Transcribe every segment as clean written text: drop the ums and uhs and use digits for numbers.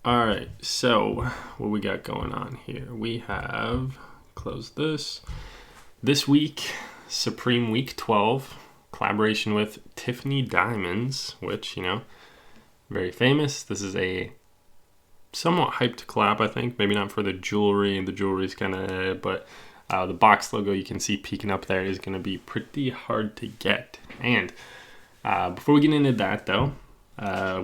All right, so what we got going on here? We have closed this week, Supreme Week 12, collaboration with Tiffany Diamonds, which, very famous. This is a somewhat hyped collab, I think. Maybe not for the jewelry. The jewelry's kind of, but the box logo you can see peeking up there is going to be pretty hard to get. And before we get into that, though,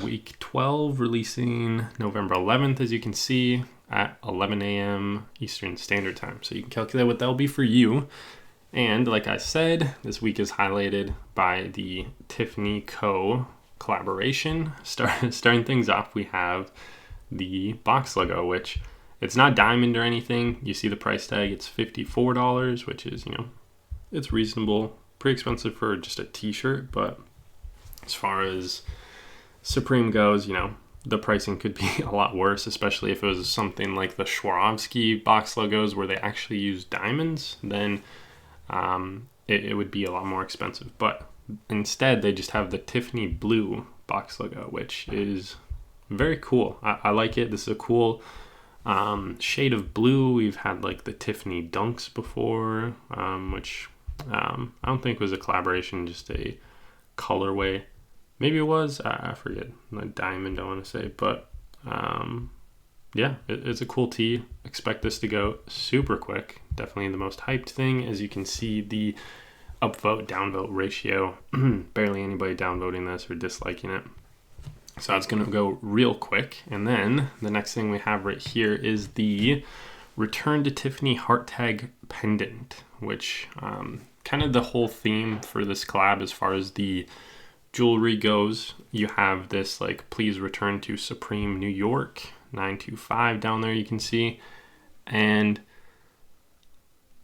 week 12 releasing November 11th, as you can see, at 11 a.m. Eastern Standard Time. So you can calculate what that'll be for you. And like I said, this week is highlighted by the Tiffany Co collaboration. Starting things off, we have the box logo, which it's not diamond or anything. You see the price tag, it's $54, which is, it's reasonable. Pretty expensive for just a t-shirt, but as far as Supreme goes, the pricing could be a lot worse, especially if it was something like the Swarovski box logos where they actually use diamonds, then it would be a lot more expensive. But instead, they just have the Tiffany blue box logo, which is very cool. I like it. This is a cool shade of blue. We've had like the Tiffany Dunks before, which I don't think was a collaboration, just a colorway. Maybe it was, I forget, a diamond I want to say, but yeah, it's a cool tee. Expect this to go super quick. Definitely the most hyped thing. As you can see, the upvote, downvote ratio, barely anybody downvoting this or disliking it. So it's going to go real quick. And then the next thing we have right here is the Return to Tiffany Heart Tag Pendant, which kind of the whole theme for this collab as far as the jewelry goes. You have this like please return to Supreme New York 925 down there, you can see. And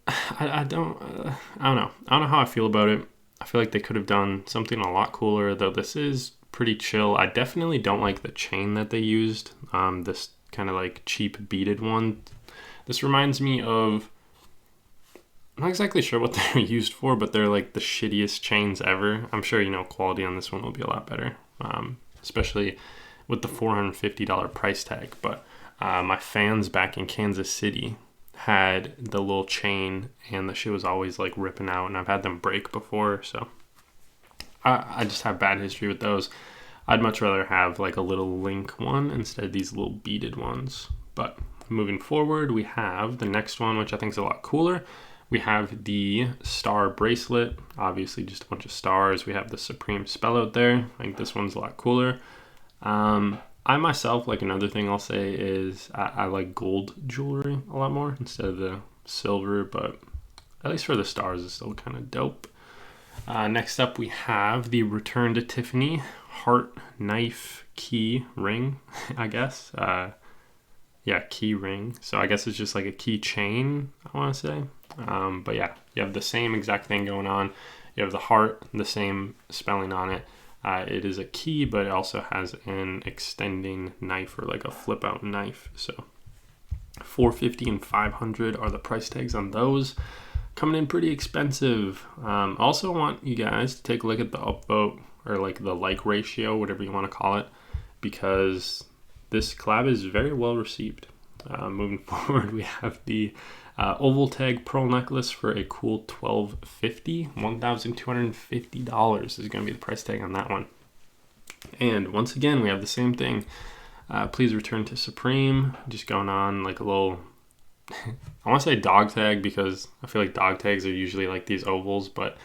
I don't know. I don't know how I feel about it. I feel like they could have done something a lot cooler, though this is pretty chill. I definitely don't like the chain that they used. This kind of like cheap beaded one. This reminds me of, I'm not exactly sure what they're used for, but they're like the shittiest chains ever. I'm sure, quality on this one will be a lot better, especially with the $450 price tag. But my fans back in Kansas City had the little chain, and the shit was always like ripping out, and I've had them break before, so I just have bad history with those. I'd much rather have like a little link one instead of these little beaded ones. But moving forward, we have the next one, which I think is a lot cooler. We have the star bracelet, obviously just a bunch of stars. We have the Supreme spell out there. I think this one's a lot cooler. I myself, like another thing I'll say is I like gold jewelry a lot more instead of the silver, but at least for the stars, it's still kind of dope. Next up, we have the Return to Tiffany Heart Knife Key Ring, I guess. Key ring. So I guess it's just like a key chain, I want to say. But yeah, you have the same exact thing going on. You have the heart, the same spelling on it. It is a key, but it also has an extending knife or like a flip out knife. So $450 and $500 are the price tags on those. Coming in pretty expensive. Also want you guys to take a look at the upvote or like the like ratio, whatever you want to call it, because this collab is very well received. Moving forward, we have the oval tag pearl necklace for a cool $1,250. $1,250 is going to be the price tag on that one. And once again, we have the same thing. Please return to Supreme. Just going on like a little, I want to say dog tag, because I feel like dog tags are usually like these ovals, but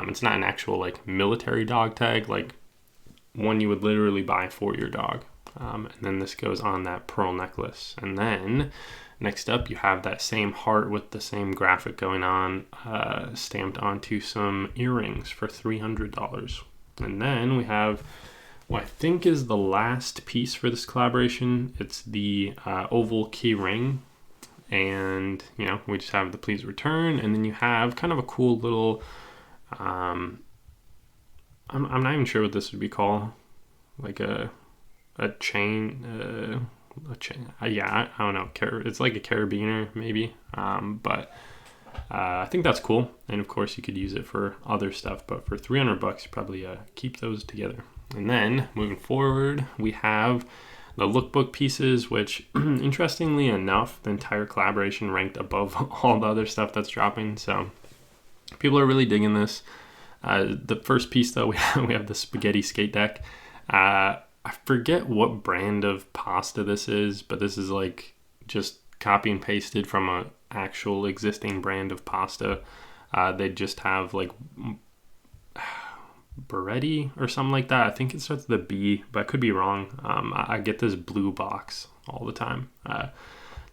it's not an actual like military dog tag, like one you would literally buy for your dog. And then this goes on that pearl necklace. And then next up, you have that same heart with the same graphic going on, stamped onto some earrings for $300. And then we have what I think is the last piece for this collaboration. It's the oval key ring. And, we just have the please return. And then you have kind of a cool little, I'm not even sure what this would be called. Like a chain, I don't know. It's like a carabiner maybe. But I think that's cool. And of course you could use it for other stuff, but for $300, you probably keep those together. And then moving forward, we have the Lookbook pieces, which interestingly enough, the entire collaboration ranked above all the other stuff that's dropping. So people are really digging this. The first piece though, we have the spaghetti skate deck. I forget what brand of pasta this is, but this is like just copy and pasted from a actual existing brand of pasta. They just have like Beretti or something like that. I think it starts with a B, but I could be wrong. I get this blue box all the time.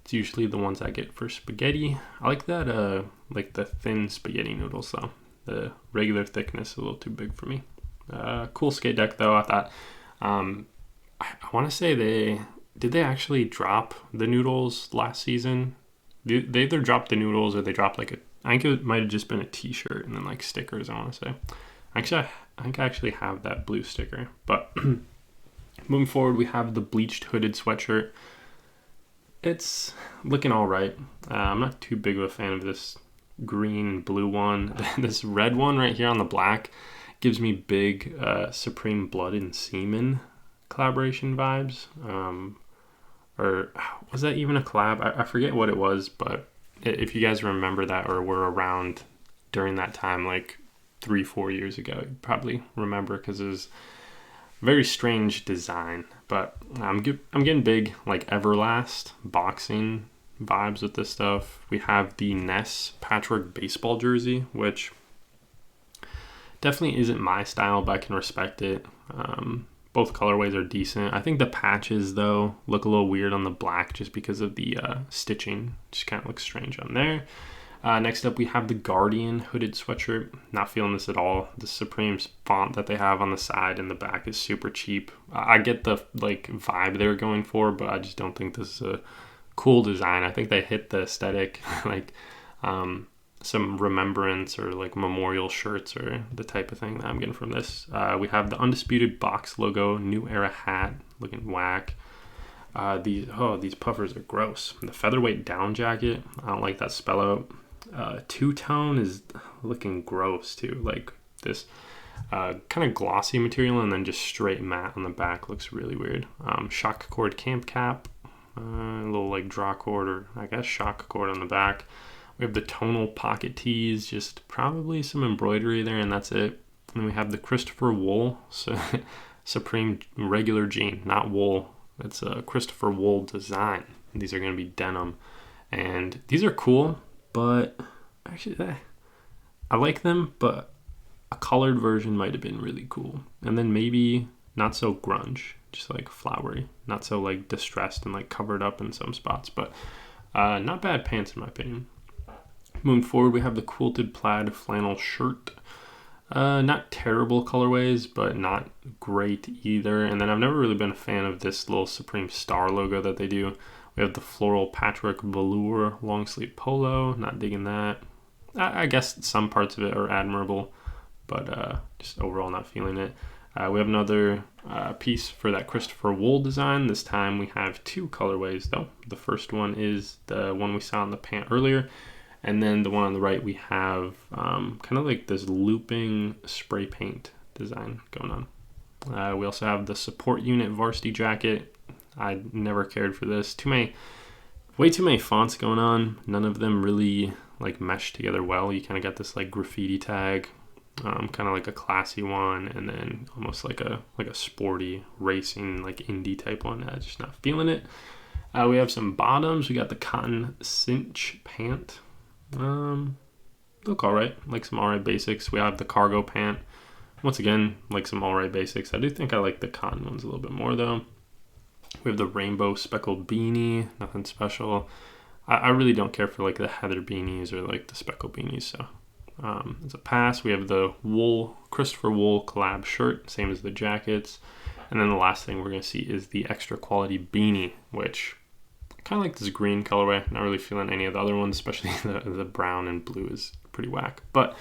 It's usually the ones I get for spaghetti. I like that, like the thin spaghetti noodles though. The regular thickness is a little too big for me. Cool skate deck though. I thought, I want to say did they actually drop the noodles last season? They either dropped the noodles or they dropped like I think it might have just been a t-shirt and then like stickers, I want to say. Actually, I think I actually have that blue sticker. But moving forward, we have the bleached hooded sweatshirt. It's looking all right. I'm not too big of a fan of this green and blue one. This red one right here on the black gives me big Supreme Blood and Semen collaboration vibes. Or was that even a collab? I forget what it was, but if you guys remember that or were around during that time, like 3-4 years ago, you probably remember because it was very strange design. But I'm getting big like Everlast boxing vibes with this stuff. We have the Ness patchwork baseball jersey, which definitely isn't my style, but I can respect it. Both colorways are decent. I think the patches though look a little weird on the black just because of the stitching. Just kind of looks strange on there. Next up we have the Guardian hooded sweatshirt. Not feeling this at all. The Supreme font that they have on the side and the back is super cheap. I get the like vibe they're going for, but I just don't think this is a cool design. I think they hit the aesthetic like some remembrance or like memorial shirts or the type of thing that I'm getting from this. We have the Undisputed Box logo, New Era hat, looking whack. These puffers are gross. The featherweight down jacket, I don't like that spell out. Two-tone is looking gross too. Like this kind of glossy material and then just straight matte on the back looks really weird. Shock cord camp cap, a little like draw cord or I guess shock cord on the back. We have the tonal pocket tees, just probably some embroidery there, and that's it. And then we have the Christopher Wool, so Supreme regular jean, not wool. It's a Christopher Wool design. These are going to be denim. And these are cool, but actually, I like them, but a colored version might have been really cool. And then maybe not so grunge, just like flowery, not so like distressed and like covered up in some spots, but not bad pants in my opinion. Moving forward, we have the quilted plaid flannel shirt. Not terrible colorways, but not great either. And then I've never really been a fan of this little Supreme Star logo that they do. We have the floral patchwork velour long sleeve polo. Not digging that. I guess some parts of it are admirable, but just overall not feeling it. We have another piece for that Christopher Wool design. This time we have two colorways though. The first one is the one we saw in the pant earlier. And then the one on the right, we have kind of like this looping spray paint design going on. We also have the support unit varsity jacket. I never cared for this. Way too many fonts going on. None of them really like mesh together well. You kind of got this like graffiti tag, kind of like a classy one, and then almost like a sporty racing like indie type one. Just not feeling it. We have some bottoms. We got the cotton cinch pant. Look all right, like some all right basics. We have the cargo pant. Once again, like some all right basics. I do think I like the cotton ones a little bit more though. We have the rainbow speckled beanie, nothing special. I really don't care for like the heather beanies or like the speckled beanies, so it's a pass. We have the wool, Christopher Wool collab shirt, same as the jackets. And then the last thing we're gonna see is the extra quality beanie, which kind of like this green colorway. Not really feeling any of the other ones, especially the brown and blue is pretty whack. But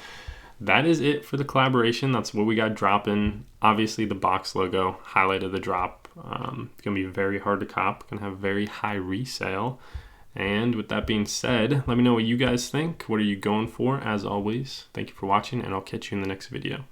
that is it for the collaboration. That's what we got dropping. Obviously the box logo, highlight of the drop. It's gonna be very hard to cop, gonna have very high resale. And with that being said, let me know what you guys think. What are you going for? As always, thank you for watching, and I'll catch you in the next video.